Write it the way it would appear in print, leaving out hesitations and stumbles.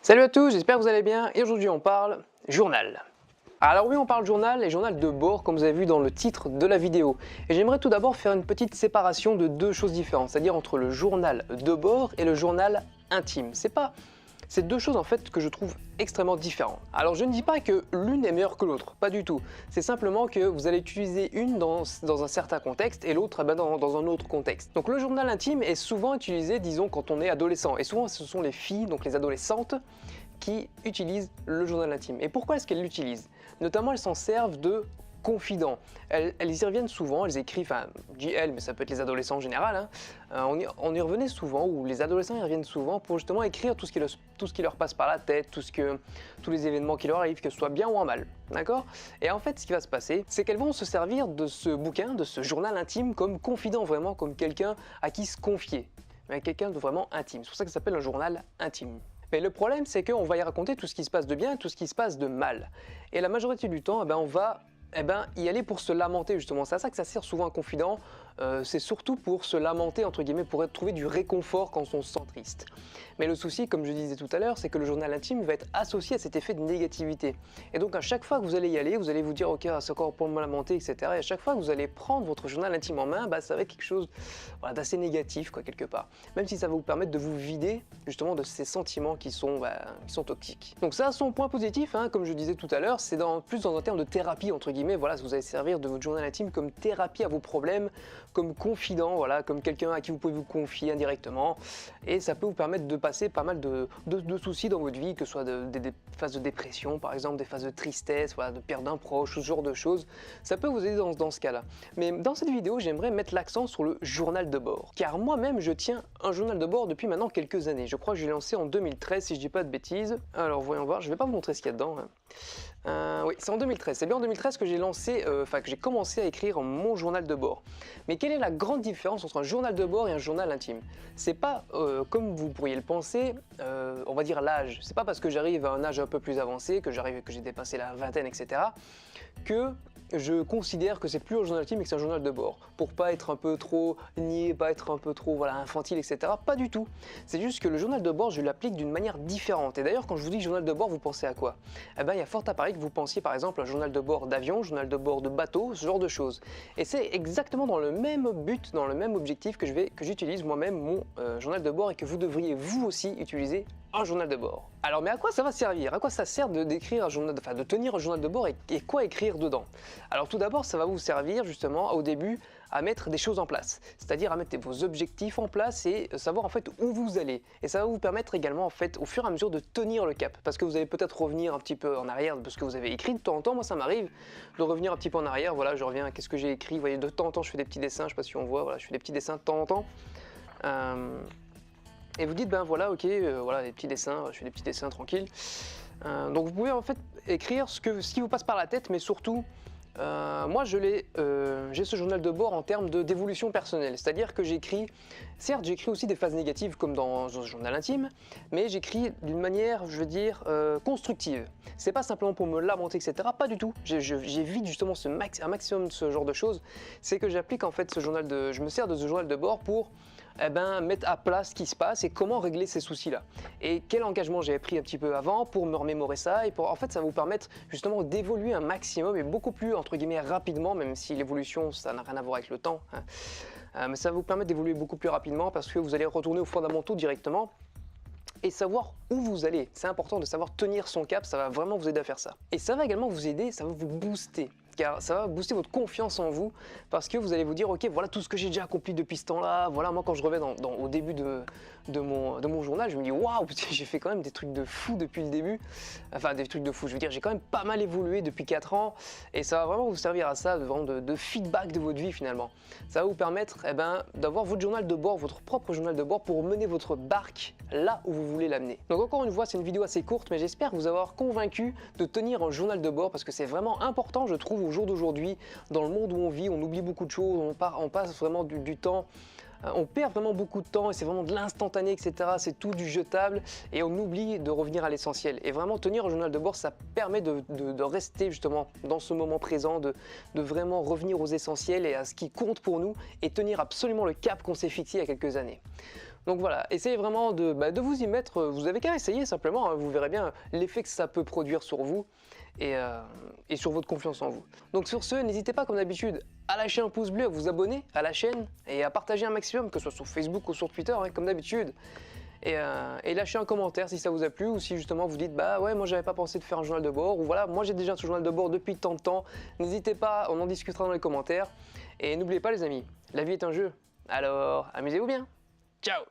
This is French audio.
Salut à tous, j'espère que vous allez bien et aujourd'hui on parle journal. Alors oui, on parle journal et journal de bord comme vous avez vu dans le titre de la vidéo. Et j'aimerais tout d'abord faire une petite séparation de deux choses différentes, c'est-à-dire entre le journal de bord et le journal intime. C'est deux choses en fait que je trouve extrêmement différentes. Alors je ne dis pas que l'une est meilleure que l'autre, pas du tout. C'est simplement que vous allez utiliser une dans un certain contexte et l'autre dans un autre contexte. Donc le journal intime est souvent utilisé, disons, quand on est adolescent. Et souvent ce sont les filles, donc les adolescentes, qui utilisent le journal intime. Et pourquoi est-ce qu'elles l'utilisent? Notamment elles s'en servent de confidents. Elles y reviennent souvent, elles écrivent, enfin je dis elles, mais ça peut être les adolescents en général, hein. On y revenait souvent, ou les adolescents y reviennent souvent pour justement écrire tout ce qui leur passe par la tête, tous les événements qui leur arrivent, que ce soit bien ou en mal, d'accord? Et en fait ce qui va se passer, c'est qu'elles vont se servir de ce bouquin, de ce journal intime comme confident, vraiment comme quelqu'un à qui se confier, quelqu'un de vraiment intime. C'est pour ça que ça s'appelle un journal intime. Mais le problème, c'est qu'on va y raconter tout ce qui se passe de bien, tout ce qui se passe de mal. Et la majorité du temps, on va y aller pour se lamenter justement. C'est à ça que ça sert souvent un confident, c'est surtout pour se lamenter, entre guillemets, pour trouver du réconfort quand on se sent triste. Mais le souci, comme je disais tout à l'heure, c'est que le journal intime va être associé à cet effet de négativité. Et donc à chaque fois que vous allez y aller, vous allez vous dire ok, c'est encore pour me lamenter, etc. Et à chaque fois que vous allez prendre votre journal intime en main, ça va être quelque chose d'assez négatif, quelque part. Même si ça va vous permettre de vous vider justement de ces sentiments qui sont toxiques. Donc ça a son point positif, hein, comme je disais tout à l'heure, c'est plus dans un terme de thérapie, entre guillemets, voilà, vous allez servir de votre journal intime comme thérapie à vos problèmes, comme confident, voilà, comme quelqu'un à qui vous pouvez vous confier indirectement, et ça peut vous permettre de passer pas mal de soucis dans votre vie, que ce soit des phases de dépression par exemple, des phases de tristesse, voilà, de perte d'un proche, ce genre de choses, ça peut vous aider dans ce cas-là. Mais dans cette vidéo, j'aimerais mettre l'accent sur le journal de bord, car moi-même je tiens un journal de bord depuis maintenant quelques années. Je crois que je l'ai lancé en 2013 si je dis pas de bêtises. Alors voyons voir, je vais pas vous montrer ce qu'il y a dedans, hein. Oui, c'est en 2013, c'est bien en 2013 que j'ai que j'ai commencé à écrire mon journal de bord. Mais quelle est la grande différence entre un journal de bord et un journal intime? C'est pas, comme vous pourriez le penser, on va dire l'âge. C'est pas parce que j'arrive à un âge un peu plus avancé, que j'ai dépassé la vingtaine, etc., que je considère que c'est plus un journal intime et que c'est un journal de bord. Pour pas être un peu trop niais, pas être un peu trop infantile, etc. Pas du tout. C'est juste que le journal de bord, je l'applique d'une manière différente. Et d'ailleurs, quand je vous dis journal de bord, vous pensez à quoi? Il y a fort à parier que vous pensiez par exemple à un journal de bord d'avion, journal de bord de bateau, ce genre de choses. Et c'est exactement dans le même but, dans le même objectif que j'utilise moi-même mon journal de bord et que vous devriez vous aussi utiliser un journal de bord. Alors mais à quoi ça va servir? À quoi ça sert de tenir un journal de bord et quoi écrire dedans? Alors tout d'abord, ça va vous servir justement au début à mettre des choses en place, c'est-à-dire à mettre vos objectifs en place et savoir en fait où vous allez. Et ça va vous permettre également en fait au fur et à mesure de tenir le cap, parce que vous allez peut-être revenir un petit peu en arrière de ce que vous avez écrit de temps en temps. Moi ça m'arrive de revenir un petit peu en arrière, voilà, je reviens à qu'est-ce que j'ai écrit, vous voyez, de temps en temps je fais des petits dessins, je sais pas si on voit, voilà, je fais des petits dessins de temps en temps. Et vous dites, ben voilà, ok, voilà, des petits dessins, je fais des petits dessins tranquilles. Donc vous pouvez en fait écrire ce qui vous passe par la tête, mais surtout, moi j'ai ce journal de bord en termes d'évolution personnelle, c'est-à-dire que certes j'écris aussi des phases négatives comme dans un journal intime, mais j'écris d'une manière, je veux dire, constructive. C'est pas simplement pour me lamenter, etc. Pas du tout. J'évite justement un maximum de ce genre de choses. C'est que j'applique en fait je me sers de ce journal de bord pour mettre à plat ce qui se passe et comment régler ces soucis-là. Et quel engagement j'avais pris un petit peu avant pour me remémorer ça, et en fait ça va vous permettre justement d'évoluer un maximum et beaucoup plus entre guillemets rapidement, même si l'évolution ça n'a rien à voir avec le temps, hein. Mais ça va vous permettre d'évoluer beaucoup plus rapidement parce que vous allez retourner aux fondamentaux directement et savoir où vous allez. C'est important de savoir tenir son cap, ça va vraiment vous aider à faire ça. Et ça va également vous aider, ça va vous booster, car ça va booster votre confiance en vous, parce que vous allez vous dire ok, voilà tout ce que j'ai déjà accompli depuis ce temps-là. Voilà, moi quand je reviens au début de mon journal, je me dis waouh, j'ai fait quand même des trucs de fou depuis le début. Enfin des trucs de fou, je veux dire, j'ai quand même pas mal évolué depuis 4 ans, et ça va vraiment vous servir à ça, de feedback de votre vie finalement. Ça va vous permettre d'avoir votre journal de bord, votre propre journal de bord pour mener votre barque là où vous voulez l'amener. Donc encore une fois, c'est une vidéo assez courte, mais j'espère vous avoir convaincu de tenir un journal de bord, parce que c'est vraiment important, je trouve, au jour d'aujourd'hui, dans le monde où on vit, on oublie beaucoup de choses, on passe vraiment du temps, on perd vraiment beaucoup de temps et c'est vraiment de l'instantané, etc. C'est tout du jetable et on oublie de revenir à l'essentiel. Et vraiment tenir un journal de bord, ça permet de rester justement dans ce moment présent, de vraiment revenir aux essentiels et à ce qui compte pour nous et tenir absolument le cap qu'on s'est fixé il y a quelques années. Donc voilà, essayez vraiment de vous y mettre, vous avez qu'à essayer simplement, hein, vous verrez bien l'effet que ça peut produire sur vous et sur votre confiance en vous. Donc sur ce, n'hésitez pas comme d'habitude à lâcher un pouce bleu, à vous abonner à la chaîne et à partager un maximum, que ce soit sur Facebook ou sur Twitter, hein, comme d'habitude. Et lâchez un commentaire si ça vous a plu ou si justement vous dites bah ouais moi j'avais pas pensé de faire un journal de bord ou voilà moi j'ai déjà un journal de bord depuis tant de temps. N'hésitez pas, on en discutera dans les commentaires. Et n'oubliez pas les amis, la vie est un jeu, alors amusez-vous bien. Ciao!